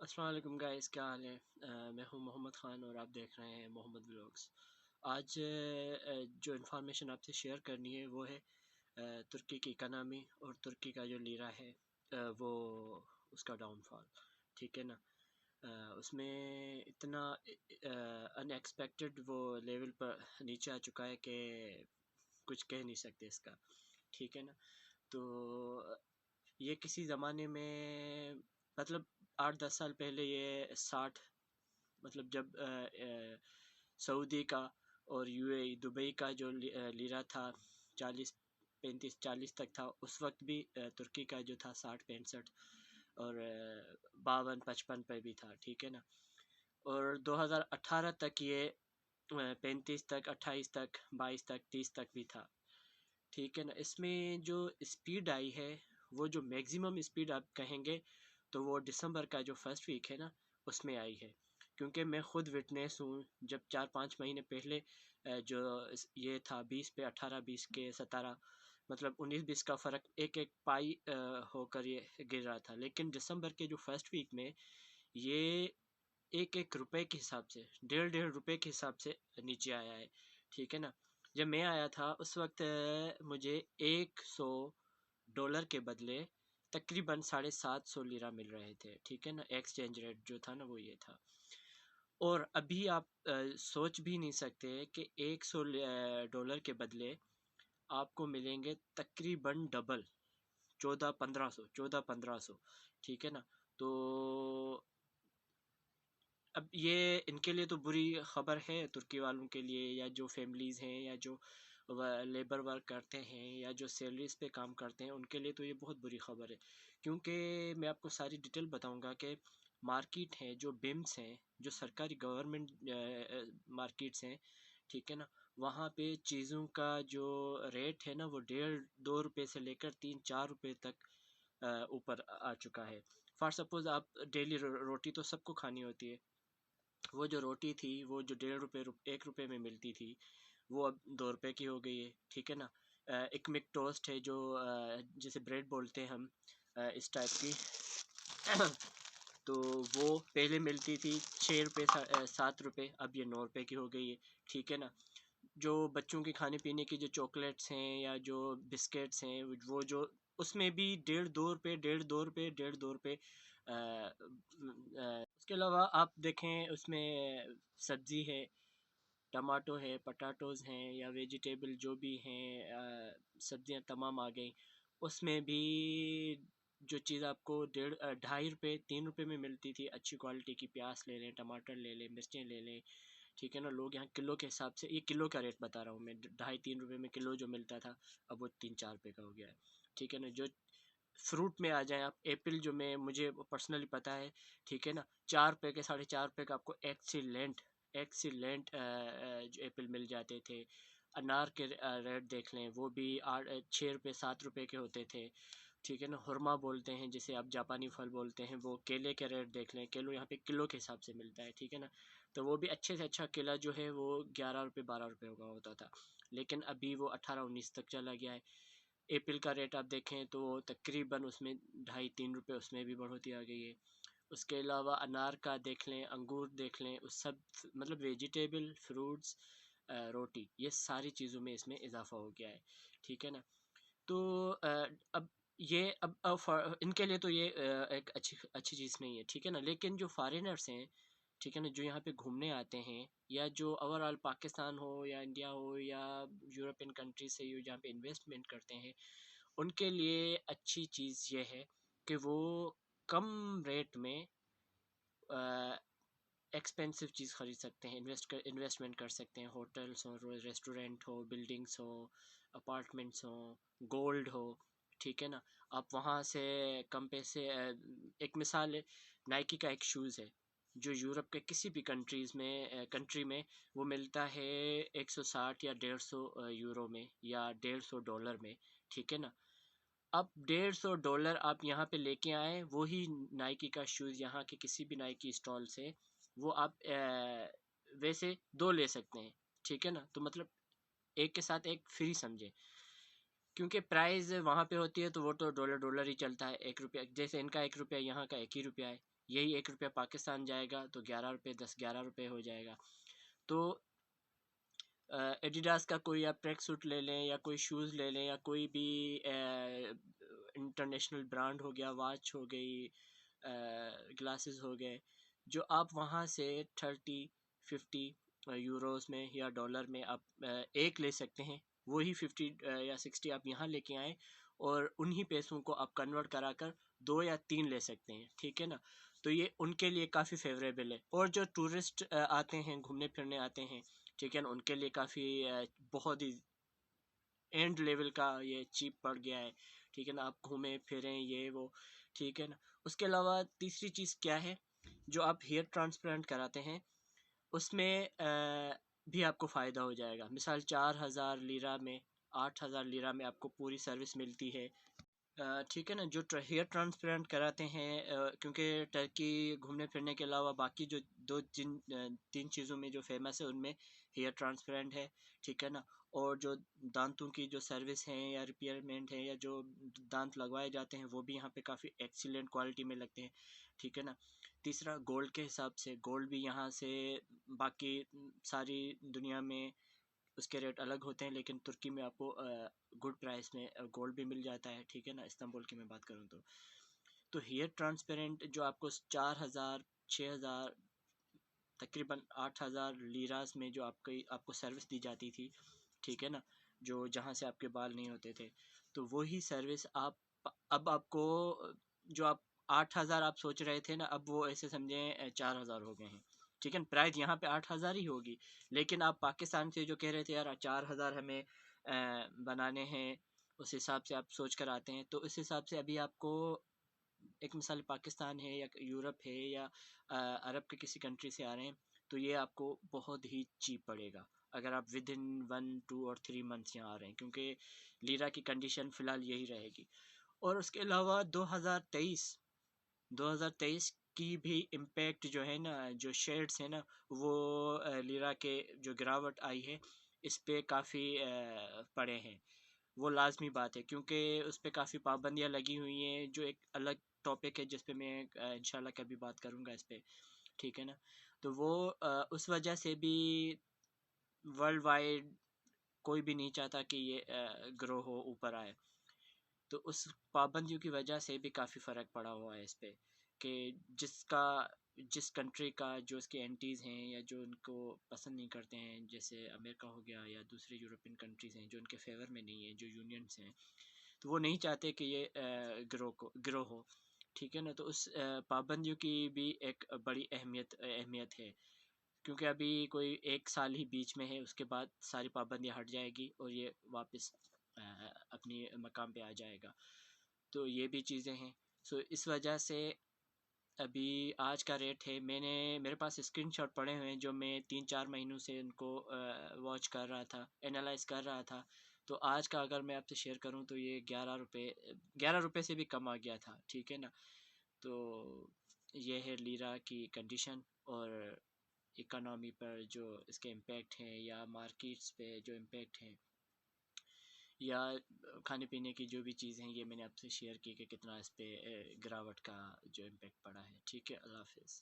अस्सलाम वालेकुम गाइस, क्या हाल है। मैं हूं मोहम्मद ख़ान और आप देख रहे हैं मोहम्मद व्लॉग्स। आज जो इन्फॉर्मेशन आपसे शेयर करनी है वो है तुर्की की इकनॉमी और तुर्की का जो लीरा है, वो उसका डाउनफॉल। ठीक है ना। उसमें इतना अनएक्सपेक्टेड वो लेवल पर नीचे आ चुका है कि कुछ कह नहीं सकते इसका। ठीक है ना। तो ये किसी ज़माने में, मतलब 8-10 साल पहले ये 60, मतलब जब सऊदी का और यूएई दुबई का जो लीरा था 40-35-40 तक था। उस वक्त भी तुर्की का जो था 60-65 और 52-55 पे भी था। ठीक है ना। और 2018 तक ये 35 तक, 28 तक, 22 तक, 30 तक भी था। ठीक है ना। इसमें जो स्पीड आई है, वो जो मैक्सिमम स्पीड आप कहेंगे, तो वो दिसंबर का जो फर्स्ट वीक है ना, उसमें आई है। क्योंकि मैं खुद विटनेस हूँ, जब 4-5 महीने पहले ये था 20 पे 18, 20 के 17, मतलब 19-20 का फ़र्क एक एक पाई होकर ये गिर रहा था। लेकिन दिसंबर के जो फर्स्ट वीक में ये एक एक रुपए के हिसाब से, डेढ़ डेढ़ रुपए के हिसाब से नीचे आया है। ठीक है ना। जब मैं आया था उस वक्त मुझे $100 के बदले तकरीबन 750 लिरा मिल रहे थे। ठीक है ना। एक्सचेंज रेट जो था ना वो ये था। और अभी आप सोच भी नहीं सकते कि $100 के बदले आपको मिलेंगे तकरीबन डबल, 1400-1500। ठीक है ना। तो अब ये इनके लिए तो बुरी खबर है, तुर्की वालों के लिए, या जो फैमिलीज़ हैं, या जो लेबर वर्क करते हैं, या जो सैलरीज पे काम करते हैं, उनके लिए तो ये बहुत बुरी खबर है। क्योंकि मैं आपको सारी डिटेल बताऊंगा कि मार्केट है, जो बिम्स हैं, जो सरकारी गवर्नमेंट मार्केट्स हैं, ठीक है ना, वहाँ पे चीज़ों का जो रेट है ना, वो 1.5-2 रुपये से लेकर 3-4 रुपये तक ऊपर आ चुका है। फॉर सपोज़ आप डेली रोटी तो सबको खानी होती है। वो जो रोटी थी, वो जो 1.5 रुपये 1 रुपये में मिलती थी, वो अब 2 रुपये की हो गई है। ठीक है ना। एक मिक टोस्ट है, जो जिसे ब्रेड बोलते हैं हम, इस टाइप की तो वो पहले मिलती थी 6 रुपये 7 रुपये, अब ये 9 रुपये की हो गई है। ठीक है ना। जो बच्चों के खाने पीने की जो चॉकलेट्स हैं या जो बिस्किट्स हैं, वो जो उसमें भी 1.5-2 रुपये, 1.5-2 रुपये, 1.5-2 रुपये। उसके अलावा आप देखें, उसमें सब्ज़ी है, टमाटो है, पटाटोज़ हैं, या वेजिटेबल जो भी हैं, सब्जियां तमाम आ गई। उसमें भी जो चीज़ आपको 2.5 रुपये 3 रुपये में मिलती थी, अच्छी क्वालिटी की प्याज ले लें, टमाटर ले लें, मिर्चें ले लें। ठीक है ना। लोग यहाँ किलो के हिसाब से, ये किलो का रेट बता रहा हूँ मैं, 2.5-3 रुपये में किलो जो मिलता था, अब वो 3-4 रुपये का हो गया है। ठीक है ना। जो फ्रूट में आ जाएँ आप, एप्पल जो मैं मुझे पर्सनली पता है, ठीक है ना, 4 रुपये के, 4.5 रुपये का आपको एक्सीलेंट एक्सीलेंट जो एप्पल मिल जाते थे। अनार के रेट देख लें, वो भी 6 रुपये 7 रुपये के होते थे। ठीक है ना। हुरमा बोलते हैं जिसे आप, जापानी फल बोलते हैं, वो केले के रेट देख लें, केलो यहाँ पे किलो के हिसाब से मिलता है। ठीक है ना। तो वो भी अच्छे से अच्छा केला जो है वो 11 रुपये 12 रुपये का होता था, लेकिन अभी वो 18-19 तक चला गया है। एप्पल का रेट आप देखें तो तकरीबन उसमें 2.5-3 रुपये, उसमें भी बढ़ोतरी आ गई है। उसके अलावा अनार का देख लें, अंगूर देख लें, उस सब, मतलब वेजिटेबल, फ्रूट्स, रोटी, ये सारी चीज़ों में इसमें इजाफा हो गया है। ठीक है ना। तो अब ये इनके लिए तो ये एक अच्छी अच्छी चीज़ नहीं है। ठीक है ना। लेकिन जो फॉरेनर्स हैं, ठीक है ना, जो यहाँ पे घूमने आते हैं, या जो ओवरऑल पाकिस्तान हो या इंडिया हो या यूरोपियन कंट्री से जहाँ पे इन्वेस्टमेंट करते हैं, उनके लिए अच्छी चीज़ ये है कि वो कम रेट में एक्सपेंसिव चीज़ ख़रीद सकते हैं, इन्वेस्टमेंट कर सकते हैं। होटल्स हो, रेस्टोरेंट हो, बिल्डिंग्स हो, अपार्टमेंट्स हो, गोल्ड हो। ठीक है ना। आप वहाँ से कम पैसे, एक मिसाल है, नाइकी का एक शूज़ है, जो यूरोप के किसी भी कंट्री में वो मिलता है 160 या 150 यूरो में, या 150 डॉलर में। ठीक है ना। अब 150 डॉलर आप यहाँ पे लेके आए, वही नाइकी का शूज़ यहाँ के किसी भी नाइकी स्टॉल से, वो आप वैसे दो ले सकते हैं। ठीक है ना। तो मतलब एक के साथ एक फ्री समझे, क्योंकि प्राइस वहाँ पे होती है तो वो तो डॉलर डॉलर ही चलता है। 1 रुपया, जैसे इनका 1 रुपया, यहाँ का 1 ही रुपया है। यही 1 रुपया पाकिस्तान जाएगा तो 11 रुपये, 10-11 रुपये हो जाएगा। तो एडिडास का कोई आप ट्रैक सूट ले लें या कोई शूज़ ले लें या कोई भी इंटरनेशनल ब्रांड हो गया, वॉच हो गई, ग्लासेस हो गए, जो आप वहाँ से 30-50 यूरोस में या डॉलर में आप एक ले सकते हैं। वही 50 या 60 आप यहाँ लेके आएँ और उन्हीं पैसों को आप कन्वर्ट करा कर 2 या 3 ले सकते हैं, ठीक है ना। तो ये उनके लिए काफ़ी फेवरेबल है। और जो टूरिस्ट आते हैं, घूमने फिरने आते हैं, ठीक है ना, उनके लिए काफ़ी बहुत ही एंड लेवल का ये चीप पड़ गया है, ठीक है ना। आप घूमें फिरें ये वो, ठीक है ना। उसके अलावा तीसरी चीज़ क्या है, जो आप हेयर ट्रांसप्लांट कराते हैं उसमें भी आपको फ़ायदा हो जाएगा। मिसाल 4,000 लीरा में, 8,000 लीरा में आपको पूरी सर्विस मिलती है, ठीक है ना। जो हेयर ट्रांसप्लांट कराते हैं, क्योंकि टर्की घूमने फिरने के अलावा बाकी जो तीन चीज़ों में जो फेमस है उनमें हेयर ट्रांसप्लांट है, ठीक है ना। और जो दांतों की जो सर्विस है या रिपेयरमेंट है या जो दांत लगवाए जाते हैं वो भी यहाँ पे काफ़ी एक्सीलेंट क्वालिटी में लगते हैं, ठीक है ना। तीसरा, गोल्ड के हिसाब से गोल्ड भी यहाँ से बाकी सारी दुनिया में उसके रेट अलग होते हैं, लेकिन तुर्की में आपको गुड प्राइस में गोल्ड भी मिल जाता है, ठीक है ना। इस्तांबुल की मैं बात करूँ तो हेयर ट्रांसपेरेंट जो आपको 4,000 6,000 तकरीबन 8,000 लीरास में जो आपको सर्विस दी जाती थी, ठीक है ना, जो जहाँ से आपके बाल नहीं होते थे, तो वही सर्विस आप अब आपको जो आप 8,000 आप सोच रहे थे ना, अब वो ऐसे समझें 4,000 हो गए हैं, ठीक है। प्राइस यहाँ पे 8,000 ही होगी, लेकिन आप पाकिस्तान से जो कह रहे थे यार 4,000 हमें बनाने हैं, उस हिसाब से आप सोच कर आते हैं, तो उस हिसाब से अभी आपको एक मिसाल पाकिस्तान है या यूरोप है या अरब के किसी कंट्री से आ रहे हैं, तो ये आपको बहुत ही चीप पड़ेगा अगर आप विद इन 1, 2 और 3 मंथ्स यहाँ आ रहे हैं, क्योंकि लीरा की कंडीशन फ़िलहाल यही रहेगी। और उसके अलावा 2023 की भी इम्पैक्ट जो है ना, जो शेड्स है ना, वो लीरा के जो गिरावट आई है इस पे काफ़ी पड़े हैं। वो लाज़मी बात है, क्योंकि उस पे काफ़ी पाबंदियाँ लगी हुई हैं, जो एक अलग टॉपिक है जिस पे मैं इंशाल्लाह कभी बात करूँगा इस पे, ठीक है ना। तो वो उस वजह से भी वर्ल्ड वाइड कोई भी नहीं चाहता कि ये ग्रो हो, ऊपर आए। तो उस पाबंदियों की वजह से भी काफ़ी फ़र्क पड़ा हुआ है इस पे, कि जिसका जिस कंट्री का जो उसके एंटीज़ हैं या जो उनको पसंद नहीं करते हैं, जैसे अमेरिका हो गया या दूसरे यूरोपियन कंट्रीज़ हैं जो उनके फेवर में नहीं है, जो यूनियंस हैं, तो वो नहीं चाहते कि ये ग्रो हो, ठीक है ना। तो उस पाबंदियों की भी एक बड़ी अहमियत है, क्योंकि अभी कोई 1 साल ही बीच में है, उसके बाद सारी पाबंदियाँ हट जाएगी और ये वापस अपनी मकाम पे आ जाएगा। तो ये भी चीज़ें हैं। सो इस वजह से अभी आज का रेट है, मेरे पास स्क्रीनशॉट पड़े हुए हैं जो मैं 3-4 महीनों से उनको वॉच कर रहा था, एनालाइज कर रहा था। तो आज का अगर मैं आपसे शेयर करूं तो ये 11 रुपये से भी कम आ गया था, ठीक है ना। तो ये है लीरा की कंडीशन और इकोनॉमी पर जो इसके इम्पेक्ट हैं या मार्केट्स पे जो इम्पेक्ट हैं या खाने पीने की जो भी चीज़ें हैं, ये मैंने आपसे शेयर की कि कितना इस पे गिरावट का जो इम्पेक्ट पड़ा है, ठीक है। अल्लाह हाफ़िज़।